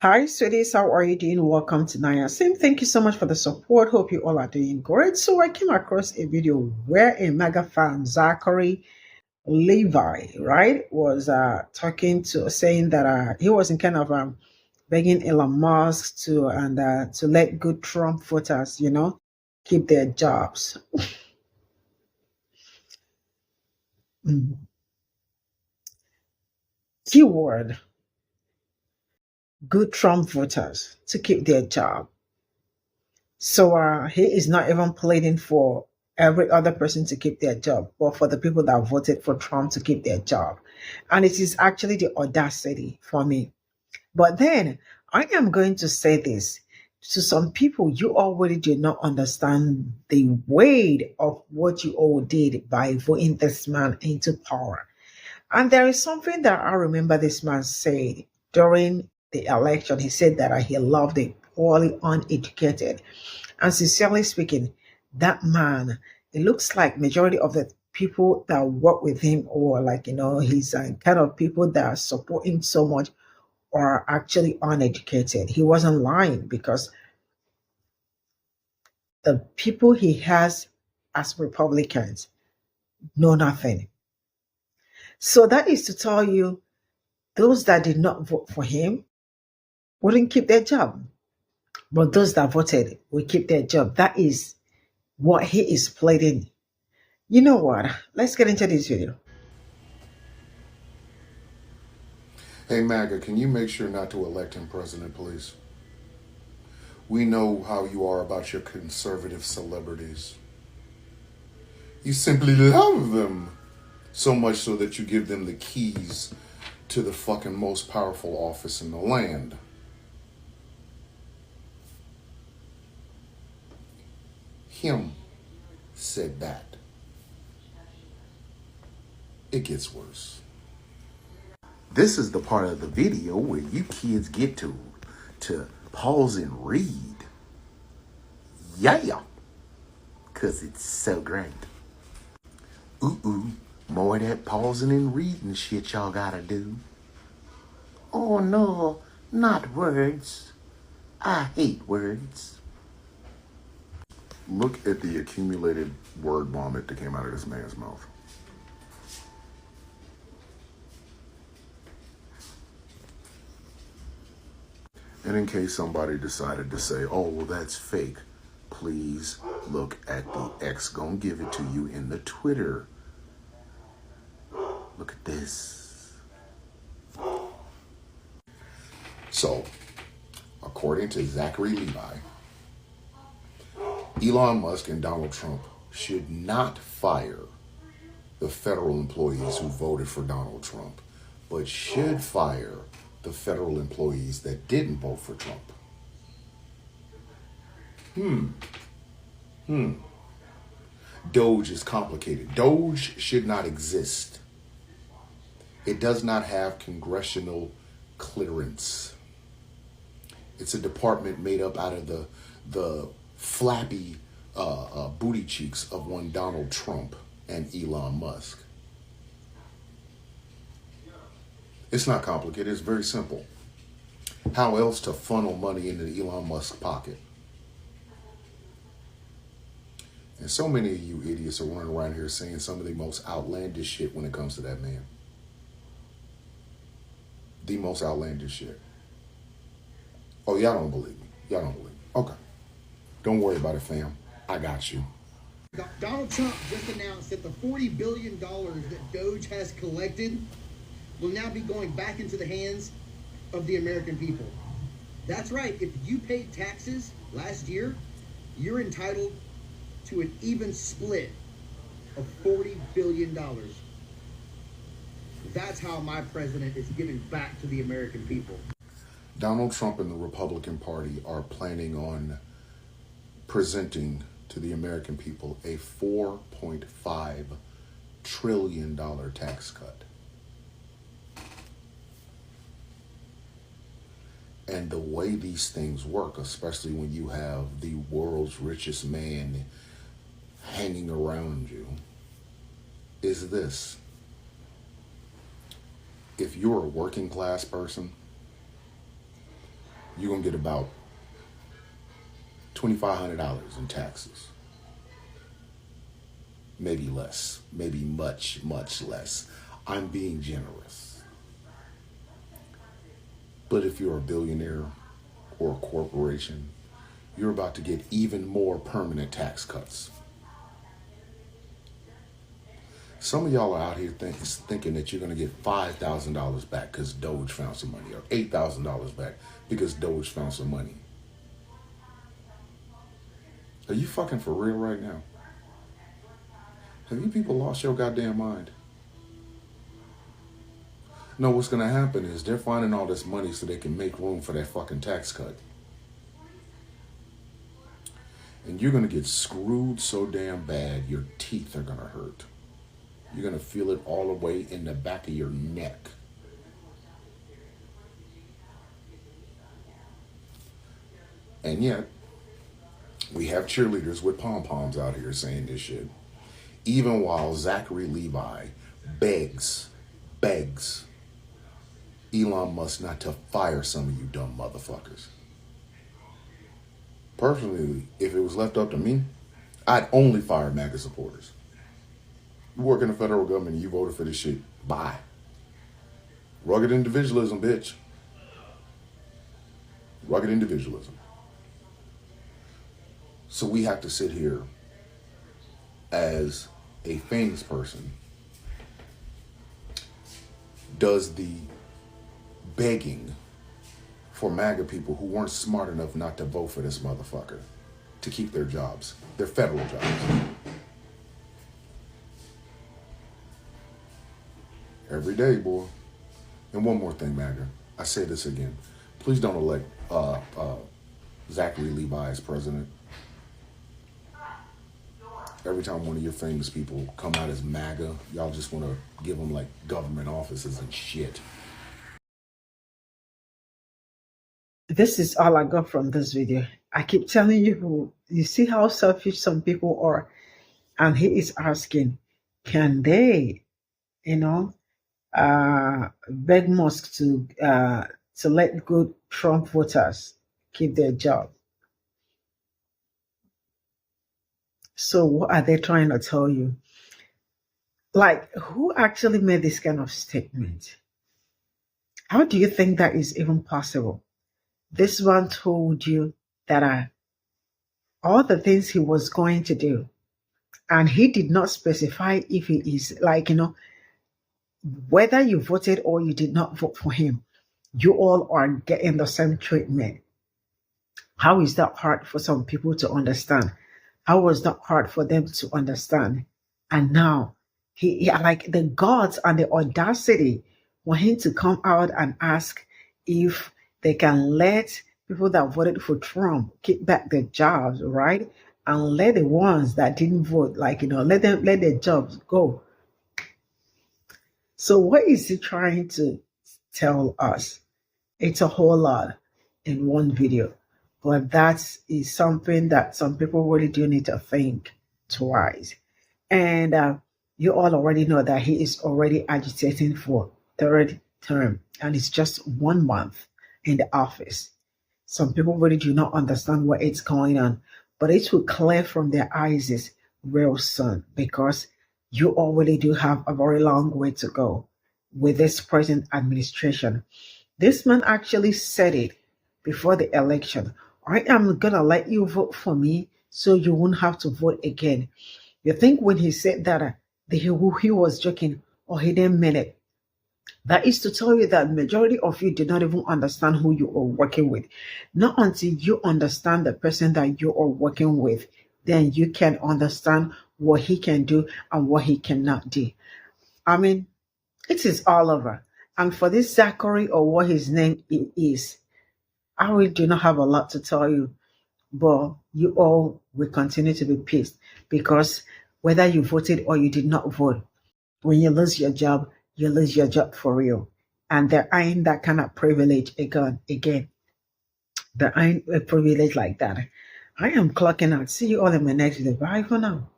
Hi, sweeties. How are you doing? Welcome to Naya Sim. Thank you so much for the support. Hope you all are doing great. So, I came across a video where a mega fan, Zachary Levi, right, was talking to saying that he was in kind of begging Elon Musk to let good Trump voters, keep their jobs. Mm. Keyword: good Trump voters to keep their job. So he is not even pleading for every other person to keep their job, but for the people that voted for Trump to keep their job. And it is actually the audacity for me. But then I am going to say this to some people: you already do not understand the weight of what you all did by voting this man into power. And there is something that I remember this man said during the election. He said that he loved the poorly uneducated. And sincerely speaking, that man, it looks like majority of the people that work with him, or like, he's kind of people that support him so much, are actually uneducated. He wasn't lying, because the people he has as Republicans know nothing. So that is to tell you, those that did not vote for him wouldn't keep their job, but those that voted will keep their job. That is what he is pleading. You know what? Let's get into this video. Hey MAGA, can you make sure not to elect him president, please? We know how you are about your conservative celebrities. You simply love them. So much so that you give them the keys to the fucking most powerful office in the land. Him said that. It gets worse. This is the part of the video where you kids get to pause and read. Yeah, cause it's so great. Ooh, more of that pausing and reading shit y'all gotta do. Oh no, not words. I hate words. Look at the accumulated word vomit that came out of this man's mouth. And in case somebody decided to say, oh, well, that's fake, please look at the X. Gonna give it to you in the Twitter. Look at this. So, according to Zachary Levi, Elon Musk and Donald Trump should not fire the federal employees who voted for Donald Trump, but should fire the federal employees that didn't vote for Trump. DOGE is complicated. DOGE should not exist. It does not have congressional clearance. It's a department made up out of the flappy booty cheeks of one Donald Trump and Elon Musk. It's not complicated. It's very simple. How else to funnel money into Elon Musk's pocket? And so many of you idiots are running around here saying some of the most outlandish shit when it comes to that man. The most outlandish shit. Oh, y'all don't believe me. Y'all don't believe me. Okay. Don't worry about it, fam. I got you. Donald Trump just announced that the $40 billion that DOGE has collected will now be going back into the hands of the American people. That's right. If you paid taxes last year, you're entitled to an even split of $40 billion. That's how my president is giving back to the American people. Donald Trump and the Republican Party are planning on presenting to the American people a $4.5 trillion tax cut. And the way these things work, especially when you have the world's richest man hanging around you, is this. If you're a working class person, you're going to get about $2,500 in taxes. Maybe less, maybe much, much less. I'm being generous. But if you're a billionaire or a corporation, you're about to get even more permanent tax cuts. Some of y'all are out here thinking that you're going to get $5,000 back because DOGE found some money, or $8,000 back because DOGE found some money. Are you fucking for real right now? Have you people lost your goddamn mind? No, what's going to happen is they're finding all this money so they can make room for that fucking tax cut. And you're going to get screwed so damn bad, your teeth are going to hurt. You're going to feel it all the way in the back of your neck. And yet, we have cheerleaders with pom-poms out here saying this shit. Even while Zachary Levi begs Elon Musk not to fire some of you dumb motherfuckers. Personally, if it was left up to me, I'd only fire MAGA supporters. You work in the federal government and you voted for this shit. Bye. Rugged individualism, bitch. Rugged individualism. So we have to sit here as a famous person does the begging for MAGA people who weren't smart enough not to vote for this motherfucker to keep their jobs, their federal jobs. Every day, boy. And one more thing, MAGA. I say this again. Please don't elect Zachary Levi as president. Every time one of your famous people come out as MAGA, y'all just want to give them like government offices and shit. This is all I got from this video. I keep telling you, you see how selfish some people are. And he is asking, can they, beg Musk to let good Trump voters keep their job? So what are they trying to tell you? Like, who actually made this kind of statement? How do you think that is even possible? This one told you that all the things he was going to do, and he did not specify if he is like, whether you voted or you did not vote for him, you all are getting the same treatment. How is that hard for some people to understand? How was that hard for them to understand? And now he like the guts and the audacity for him to come out and ask if they can let people that voted for Trump keep back their jobs, right? And let the ones that didn't vote, let their jobs go. So what is he trying to tell us? It's a whole lot in one video, but that is something that some people really do need to think twice. And you all already know that he is already agitating for third term, and it's just 1 month in the office. Some people really do not understand what is going on, but it will clear from their eyes real soon, because you already do have a very long way to go with this present administration. This man actually said it before the election. I am gonna let you vote for me so you won't have to vote again. You think when he said that he was joking, or he didn't mean it? That is to tell you that majority of you do not even understand who you are working with. Not until you understand the person that you are working with, then you can understand what he can do and what he cannot do. I mean, it is all over. And for this Zachary, or what his name is, I really do not have a lot to tell you, but you all will continue to be pissed, because whether you voted or you did not vote, when you lose your job, you lose your job for real. And there ain't that kind of privilege again. There ain't a privilege like that. I am clocking out. See you all in my next video. Bye for now.